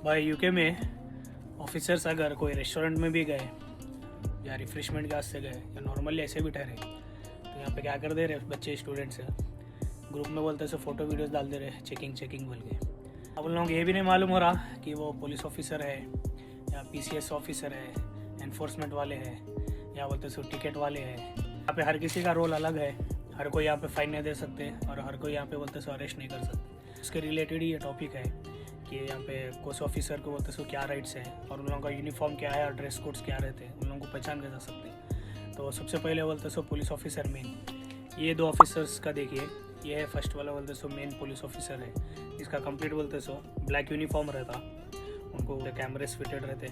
भाई यूके में ऑफिसर्स अगर कोई रेस्टोरेंट में भी गए या रिफ्रेशमेंट के वास्ते गए या नॉर्मली ऐसे भी ठहरे तो यहाँ पे क्या कर दे रहे बच्चे स्टूडेंट्स ग्रुप में बोलते से फ़ोटो वीडियोस डाल दे रहे चेकिंग बोल के। अब उन लोगों को ये भी नहीं मालूम हो रहा कि वो पुलिस ऑफिसर है या पीसीएस ऑफिसर है, एनफोर्समेंट वाले हैं या बोलते सो टिकट वाले हैं। यहाँ पे हर किसी का रोल अलग है, हर कोई यहाँ पे फाइन नहीं दे सकते और हर कोई यहाँ पे बोलते सो अरेस्ट नहीं कर सकते। उसके रिलेटेड ही ये टॉपिक है कि यहाँ पे कोस ऑफिसर को बोलते सो क्या राइट्स हैं और उन लोगों का यूनिफॉर्म क्या है और ड्रेस कोड्स क्या रहते हैं, उन लोगों को पहचान कर जा सकते हैं। तो सबसे पहले बोलते सो पुलिस ऑफिसर मेन, ये दो ऑफिसर्स का देखिए, ये है फर्स्ट वाला बोलते सो मेन पुलिस ऑफिसर है, इसका कंप्लीट बोलते सो ब्लैक यूनिफॉर्म रहता, उनको कैमरेस फिटेड रहते,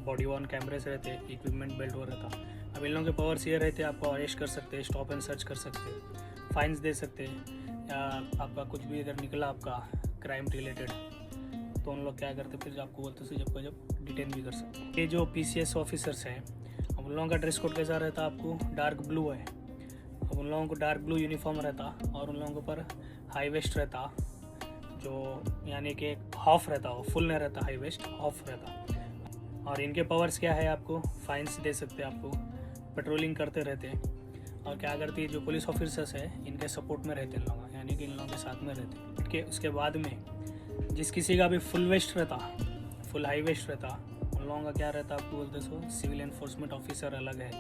बॉडी ऑन कैमरेस रहते, इक्विपमेंट बेल्ट वो रहता। अब इन लोगों के पावर्स ये रहते, आपको अरेस्ट कर सकते हैं, स्टॉप एंड सर्च कर सकते हैं, फाइन्स दे सकते हैं, या आपका कुछ भी अगर निकला आपका क्राइम रिलेटेड तो उन लोग क्या करते फिर आपको बोलते से जब डिटेन भी कर सकते हैं। ये जो पीसीएस ऑफिसर्स हैं, अब उन लोगों का ड्रेस कोड कैसा रहता, आपको डार्क ब्लू है, अब उन लोगों को डार्क ब्लू यूनिफॉर्म रहता और उन लोगों के ऊपर हाई वेस्ट रहता, जो यानी कि हाफ रहता, वो फुल नहीं रहता, हाई वेस्ट हाफ रहता। और इनके पावर्स क्या है, आपको फाइन्स दे सकते हैं, आपको पेट्रोलिंग करते रहते हैं। और क्या करती है जो पुलिस ऑफिसर्स है इनके सपोर्ट में रहते हैं इन लोग, यानी कि इन लोगों के साथ में रहते हैं। उसके बाद में जिस किसी का भी फुल वेस्ट रहता, फुल हाई वेस्ट रहता, उन लोगों का क्या रहता, आपको बोलते सो सिविल एनफोर्समेंट ऑफिसर अलग है,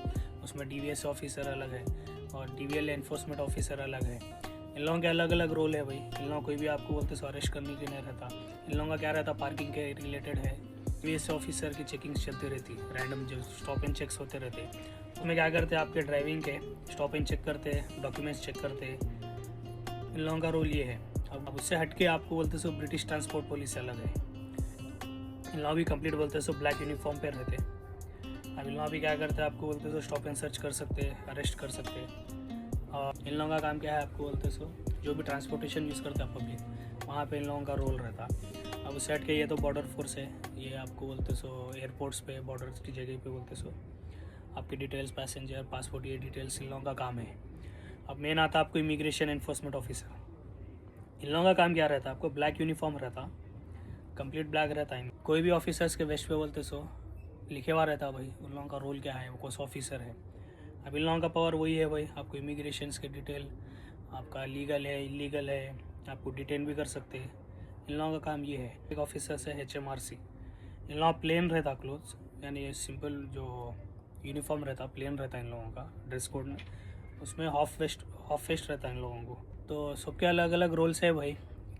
उसमें डीवीएस ऑफिसर अलग है और डीवीएल एनफोर्समेंट ऑफिसर अलग है। इन लोगों के अलग अलग रोल है भाई। इन लोगों कोई भी आपको बोलते सो अरेस्ट करने के नहीं रहता। इन लोगों का क्या रहता, पार्किंग के रिलेटेड है, डीवीएस ऑफिसर की चेकिंग चलती रहती, रैंडम जो स्टॉप एंड चेक्स होते रहते, उसमें क्या करते हैं आपके ड्राइविंग के स्टॉप एंड चेक करते, डॉक्यूमेंट्स चेक करते। इन लोगों का रोल ये है। अब उससे हटके आपको बोलते सो ब्रिटिश ट्रांसपोर्ट पुलिस अलग है, इन लोग भी कंप्लीट बोलते सो ब्लैक यूनिफॉर्म पे रहते। अब इन लोग भी क्या करते हैं, आपको बोलते सो स्टॉप एंड सर्च कर सकते हैं, अरेस्ट कर सकते हैं। और इन लोगों का काम क्या है, आपको बोलते सो जो भी ट्रांसपोर्टेशन यूज़ करते हैं पब्लिक, वहाँ पे इन लोगों का रोल रहता। अब उससे हट के ये तो बॉर्डर फोर्स है, ये आपको बोलते सो एयरपोर्ट्स पे बॉर्डर की जगह पे बोलते सो आपकी डिटेल्स, पैसेंजर पासपोर्ट, ये डिटेल्स इन लोगों का काम है। अब मेन आता आपको इमिग्रेशन एनफोर्समेंट ऑफिसर। इन लोगों का काम क्या रहता है, आपको ब्लैक यूनिफॉर्म रहता, कंप्लीट ब्लैक रहता है। कोई भी ऑफिसर्स के वेस्ट पे बोलते सो लिखे हुआ रहता भाई उन लोगों का रोल क्या है, वो कौन सा ऑफिसर है। अब इन लोगों का पावर वही है भाई, आपको इमिग्रेशन के डिटेल, आपका लीगल है इलीगल है, आपको डिटेन भी कर सकते हैं। इन लोगों का काम ये है। एक ऑफिसर्स है HMRC, इन लोगों का प्लेन रहता क्लोथ्स, यानी सिंपल जो यूनिफॉर्म रहता प्लेन रहता है इन लोगों का, ड्रेस कोड में उसमें हाफ वेस्ट रहता है इन लोगों को। तो सबके अलग अलग रोल्स है भाई।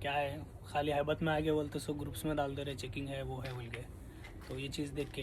क्या है, खाली हैबत में आगे बोलते सो ग्रुप्स में डाल दे रहे चेकिंग है वो है बोल के, तो ये चीज़ देख के